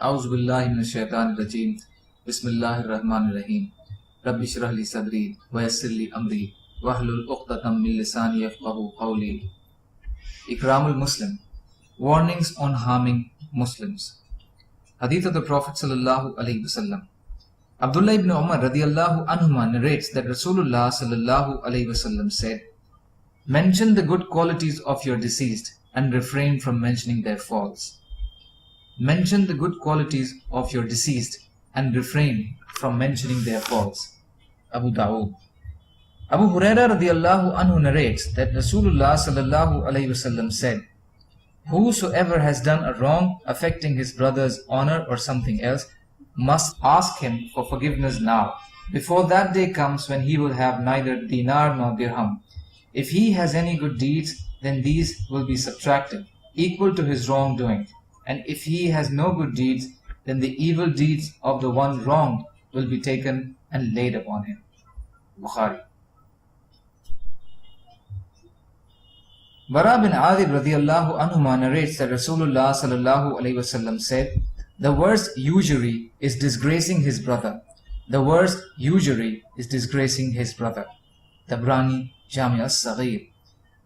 أعوذ بالله من الشيطان الرجيم بسم الله الرحمن الرحيم رب اشرح لي صدري ويسر لي أمري واحلل عقدة من لساني يفقهوا قولي. Ikramul Muslim. Warnings on harming Muslims. Hadith of the Prophet sallallahu alaihi wasallam. Abdullah ibn Umar radiyallahu anhuma narrates that Rasulullah sallallahu alaihi wasallam said, "Mention the good qualities of your deceased and refrain from mentioning their faults." Mention the good qualities of your deceased and refrain from mentioning their faults. Abu Dawood. Abu Huraira radiyallahu anhu narrates that Rasulullah sallallahu alaihi wasallam said, "Whosoever has done a wrong affecting his brother's honor or something else must ask him for forgiveness now, before that day comes when he will have neither dinar nor dirham. If he has any good deeds, then these will be subtracted, equal to his wrongdoing. And if he has no good deeds, then the evil deeds of the one wronged will be taken and laid upon him." Bukhari. Bara bin Adib radiyallahu anhuma narrates that Rasulullah sallallahu alaihi wasallam said, "The worst usury is disgracing his brother. The worst usury is disgracing his brother." Tabrani, Jami' as-Saghir.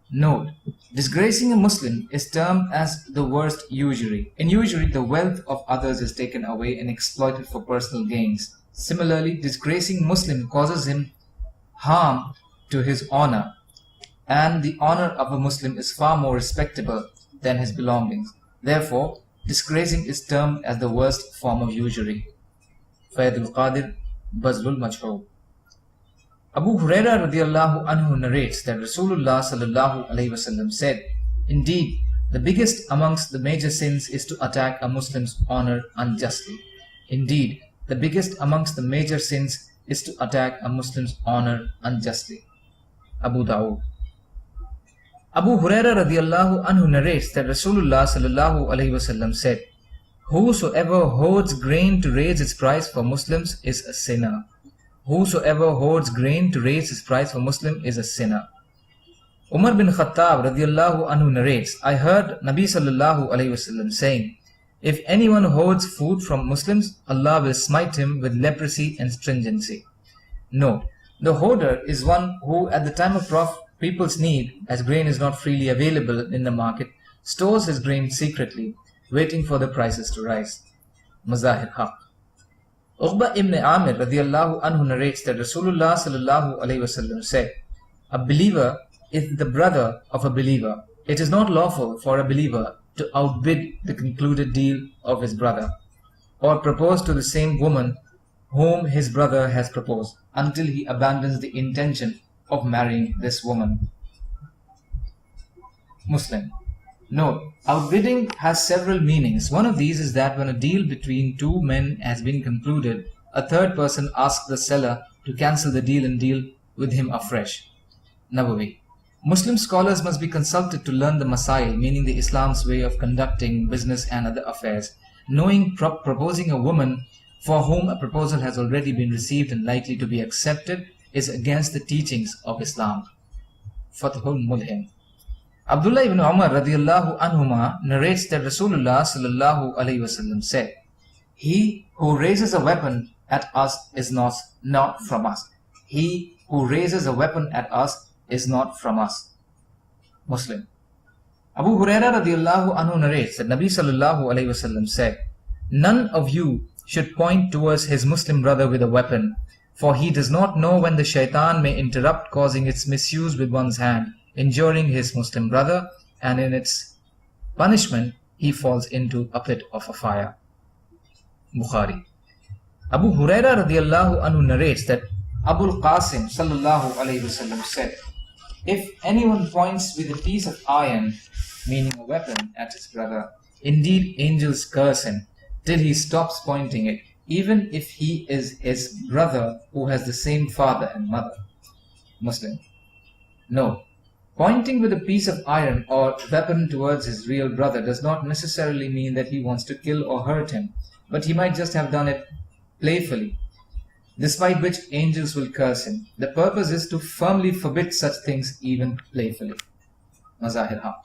Note: disgracing a Muslim is termed as the worst usury. In usury, the wealth of others is taken away and exploited for personal gains. Similarly, disgracing Muslim causes him harm to his honor, and the honor of a Muslim is far more respectable than his belongings. Therefore, disgracing is termed as the worst form of usury. Faydul Qadir, Bazlul Majhul. Abu Huraira radiyallahu anhu narrates that Rasulullah sallallahu alaihi wasallam said, "Indeed, the biggest amongst the major sins is to attack a Muslim's honor unjustly. Indeed, the biggest amongst the major sins is to attack a Muslim's honor unjustly." Abu Dawood. Abu Huraira radiyallahu anhu narrates that Rasulullah sallallahu alaihi wasallam said, "Whosoever hoards grain to raise its price for Muslims is a sinner." Whosoever hoards grain to raise his price for Muslim is a sinner. Umar bin Khattab radiyallahu anhu narrates, "I heard Nabi sallallahu alayhi wasallam saying, if anyone hoards food from Muslims, Allah will smite him with leprosy and stringency." No, the hoarder is one who at the time of people's need, as grain is not freely available in the market, stores his grain secretly, waiting for the prices to rise. Mazahir Haq. Uqba ibn Amir radiyallahu anhu narrates that Rasulullah sallallahu alayhi wasallam said, "A believer is the brother of a believer. It is not lawful for a believer to outbid the concluded deal of his brother, or propose to the same woman whom his brother has proposed, until he abandons the intention of marrying this woman." Muslim. Note: outbidding has several meanings. One of these is that when a deal between two men has been concluded, a third person asks the seller to cancel the deal and deal with him afresh. Nawawi. Muslim scholars must be consulted to learn the masail, meaning the Islam's way of conducting business and other affairs. Knowing proposing a woman for whom a proposal has already been received and likely to be accepted is against the teachings of Islam. Fathul Mulhim. Abdullah ibn Umar radiyallahu anhuma narrates that Rasulullah sallallahu alaihi wasallam said, "He who raises a weapon at us is not from us. He who raises a weapon at us is not from us." Muslim. Abu Huraira radiyallahu anhu narrates that Nabi sallallahu alaihi wasallam said, "None of you should point towards his Muslim brother with a weapon, for he does not know when the shaitan may interrupt, causing its misuse with one's hand, injuring his Muslim brother, and in its punishment he falls into a pit of a fire." Bukhari. Abu Huraira radiyallahu anhu narrates that Abul Qasim sallallahu alayhi wasallam said, "If anyone points with a piece of iron," meaning a weapon, "at his brother, indeed angels curse him till he stops pointing it, even if he is his brother who has the same father and mother." Muslim. No. Pointing with a piece of iron or weapon towards his real brother does not necessarily mean that he wants to kill or hurt him, but he might just have done it playfully, despite which angels will curse him. The purpose is to firmly forbid such things even playfully. Mazahir Haq.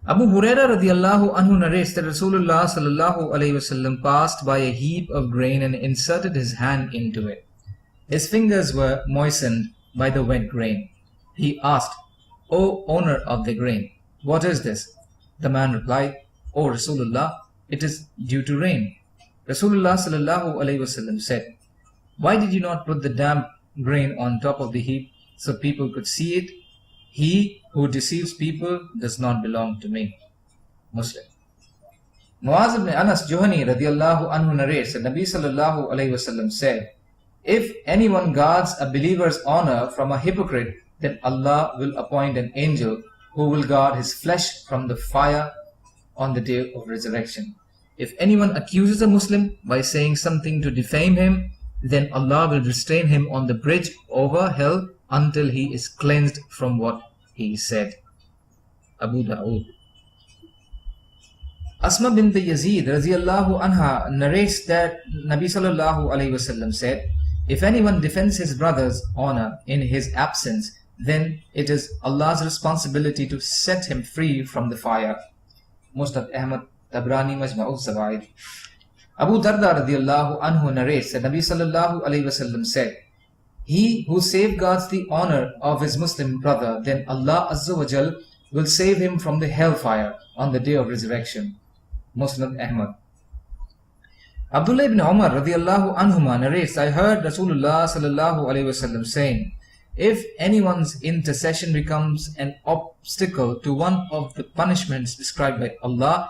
Abu Huraira radiallahu anhu narrates that Rasulullah sallallahu alayhi wasallam passed by a heap of grain and inserted his hand into it. His fingers were moistened by the wet grain. He asked, "O owner of the grain, what is this?" The man replied, "O Rasulullah, it is due to rain." Rasulullah sallallahu alayhi wasallam said, "Why did you not put the damp grain on top of the heap so people could see it? He who deceives people does not belong to me." Muslim. Muaz ibn Anas Juhani radiallahu anhu narrates that Nabi sallallahu alayhi wasallam said, "If anyone guards a believer's honor from a hypocrite, then Allah will appoint an angel who will guard his flesh from the fire on the day of resurrection. If anyone accuses a Muslim by saying something to defame him, then Allah will restrain him on the bridge over hell until he is cleansed from what he said." Abu Dawood. Asma bint Yazid radiallahu anha narrates that Nabi sallallahu alayhi wasallam said, "If anyone defends his brother's honor in his absence, then it is Allah's responsibility to set him free from the fire." Musnad Ahmad, Tabrani, Majma'u Zawaid. Abu Darda radiallahu anhu narrates that Nabi sallallahu alayhi wasallam said, "He who safeguards the honor of his Muslim brother, then Allah Azza wa Jal will save him from the hellfire on the day of resurrection." Musnad Ahmad. Abdullah ibn Umar radiallahu anhuma narrates, "I heard Rasulullah sallallahu alayhi wasallam saying, if anyone's intercession becomes an obstacle to one of the punishments described by Allah,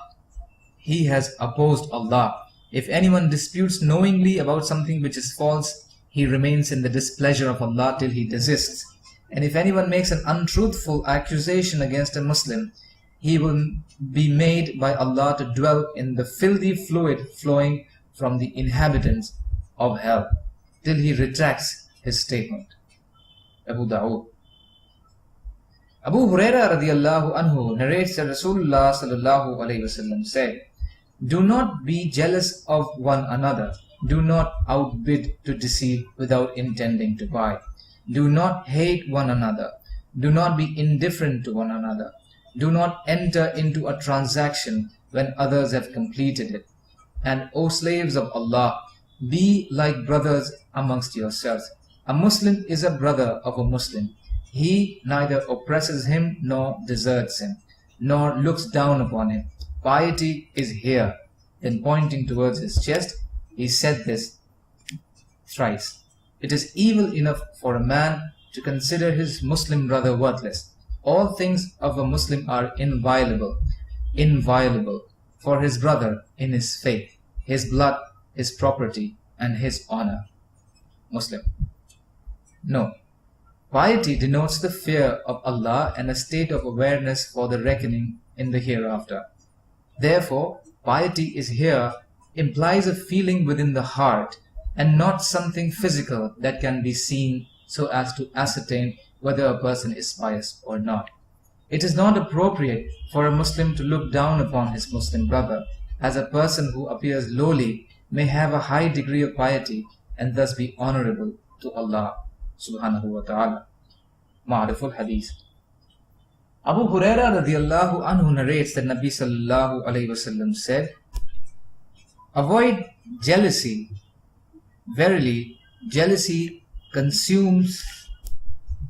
he has opposed Allah. If anyone disputes knowingly about something which is false, he remains in the displeasure of Allah till he desists. And if anyone makes an untruthful accusation against a Muslim, he will be made by Allah to dwell in the filthy fluid flowing from the inhabitants of hell till he retracts his statement." Abu Dawood. Abu Huraira radiallahu anhu narrates that Rasulullah sallallahu alayhi wasallam said, "Do not be jealous of one another. Do not outbid to deceive without intending to buy. Do not hate one another. Do not be indifferent to one another. Do not enter into a transaction when others have completed it. And O slaves of Allah, be like brothers amongst yourselves. A Muslim is a brother of a Muslim. He neither oppresses him nor deserts him, nor looks down upon him. Piety is here." Then pointing towards his chest, he said this thrice. "It is evil enough for a man to consider his Muslim brother worthless. All things of a Muslim are inviolable for his brother in his faith, his blood, his property, and his honor." Muslim. No. Piety denotes the fear of Allah and a state of awareness for the reckoning in the hereafter. Therefore, piety is here implies a feeling within the heart and not something physical that can be seen so as to ascertain whether a person is pious or not. It is not appropriate for a Muslim to look down upon his Muslim brother, as a person who appears lowly may have a high degree of piety and thus be honorable to Allah subhanahu wa ta'ala. Ma'ariful Hadith. Abu Huraira radiallahu anhu narrates that Nabi sallallahu alayhi wasallam said, "Avoid jealousy. Verily, jealousy consumes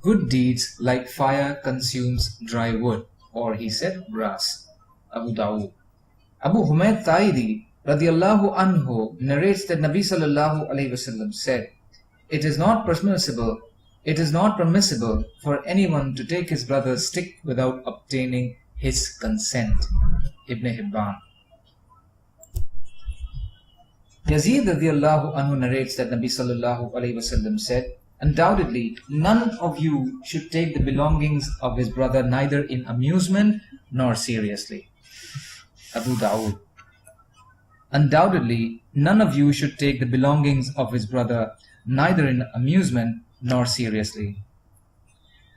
good deeds like fire consumes dry wood," or he said grass. Abu Dawood. Abu Humayd Taidi radiallahu anhu narrates that Nabi sallallahu alayhi wasallam said, It is not permissible for anyone to take his brother's stick without obtaining his consent. Ibn Hibban. Yazid radiallahu anhu narrates that Nabi sallallahu alayhi wasallam said, "Undoubtedly, none of you should take the belongings of his brother neither in amusement nor seriously." Abu Dawood. Undoubtedly, none of you should take the belongings of his brother neither in amusement nor seriously.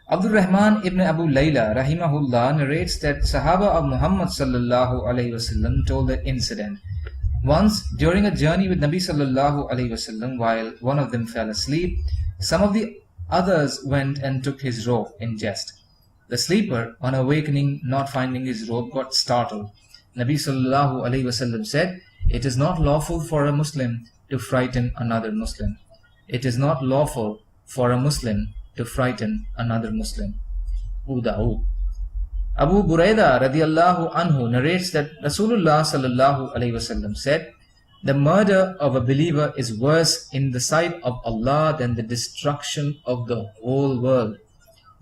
Abdul Rahman ibn Abu Layla rahimahullah narrates that Sahaba of Muhammad sallallahu alayhi wasallam told the incident. Once, during a journey with Nabi sallallahu alayhi wasallam, while one of them fell asleep, some of the others went and took his robe in jest. The sleeper, on awakening, not finding his robe, got startled. Nabi sallallahu alayhi wasallam said, "It is not lawful for a Muslim to frighten another Muslim. It is not lawful for a Muslim to frighten another Muslim." Abu Abu Buraida radiallahu anhu narrates that Rasulullah sallallahu alayhi wasallam said, "The murder of a believer is worse in the sight of Allah than the destruction of the whole world."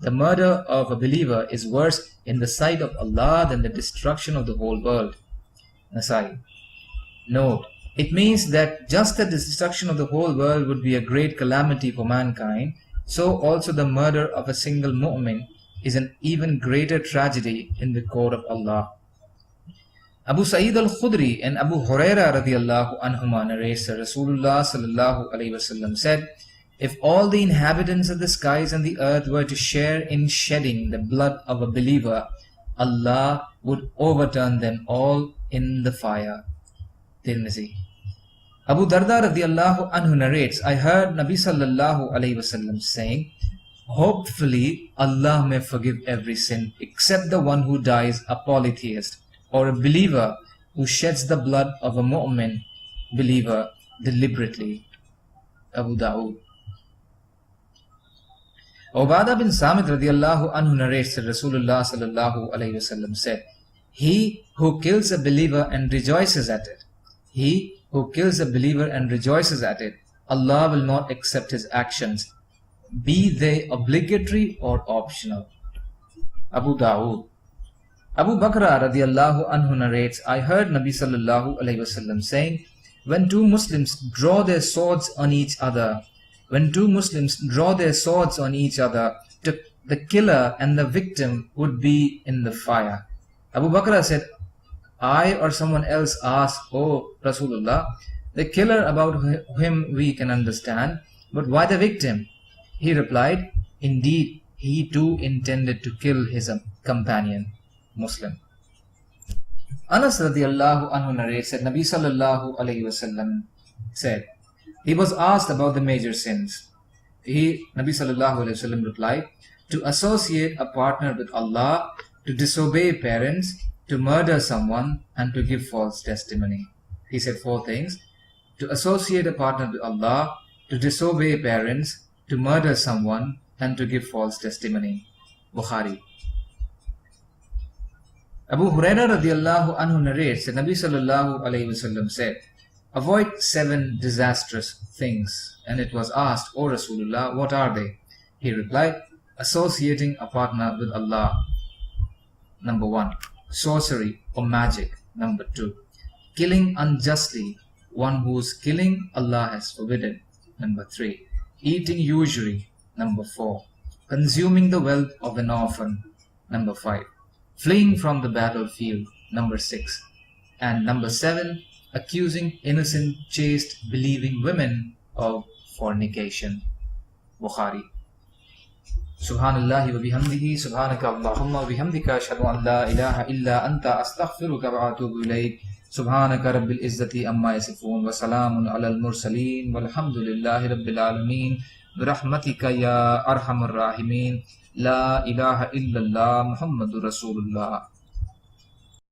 The murder of a believer is worse in the sight of Allah than the destruction of the whole world. Nasai. Note, it means that just as the destruction of the whole world would be a great calamity for mankind, so also the murder of a single mu'min is an even greater tragedy in the court of Allah. Abu Sa'id al-Khudri and Abu Huraira radiallahu anhuma narrates that Rasulullah sallallahu alayhi wasallam said, "If all the inhabitants of the skies and the earth were to share in shedding the blood of a believer, Allah would overturn them all in the fire." Tirmizi. Abu Darda radiallahu anhu narrates, "I heard Nabi sallallahu alayhi wasallam saying, hopefully Allah may forgive every sin except the one who dies a polytheist, or a believer who sheds the blood of a mu'min believer deliberately." Abu Dawood. Ubadah bin Samit radiallahu anhu narrates that Rasulullah sallallahu alayhi wasallam said, "He who kills a believer and rejoices at it, he who kills a believer and rejoices at it, Allah will not accept his actions, be they obligatory or optional." Abu Dawood. Abu Bakr radiallahu anhu narrates, "I heard Nabi sallallahu alayhi wasallam saying, when two Muslims draw their swords on each other, the killer and the victim would be in the fire." Abu Bakr said, "I or someone else asked, 'O Rasulullah, the killer about him we can understand, but why the victim?' He replied, 'Indeed, he too intended to kill his companion." Muslim. Anas radiallahu anhu narrates that Nabi sallallahu alayhi wasallam said, he was asked about the major sins. Nabi sallallahu alayhi wasallam replied, "To associate a partner with Allah, to disobey parents, to murder someone, and to give false testimony." He said four things: to associate a partner with Allah, to disobey parents, to murder someone, and to give false testimony. Bukhari. Abu Huraira radiallahu anhu narrates that Nabi sallallahu alayhi wasallam said, "Avoid 7 disastrous things." And it was asked, "O Rasulullah, what are they?" He replied, "Associating a partner with Allah. Number 1. Sorcery or magic. Number 2. Killing unjustly, one whose killing Allah has forbidden. Number 3. Eating usury. Number 4. Consuming the wealth of an orphan. Number 5. Fleeing from the battlefield. Number 6. And number 7. Accusing innocent, chaste, believing women of fornication." Bukhari. Subhanallahi wa bihamdihi, subhanaka Allahumma wa bihamdika, ashhadu an la ilaha illa anta, astaghfiruka wa atubu ilayk. Subhanaka rabbil izzati amma yasifun, wa salamun alal mursaleen, walhamdulillahi rabbil alameen, birahmatika ya arhamar rahimin, la ilaha illallah, Muhammadur Rasulullah.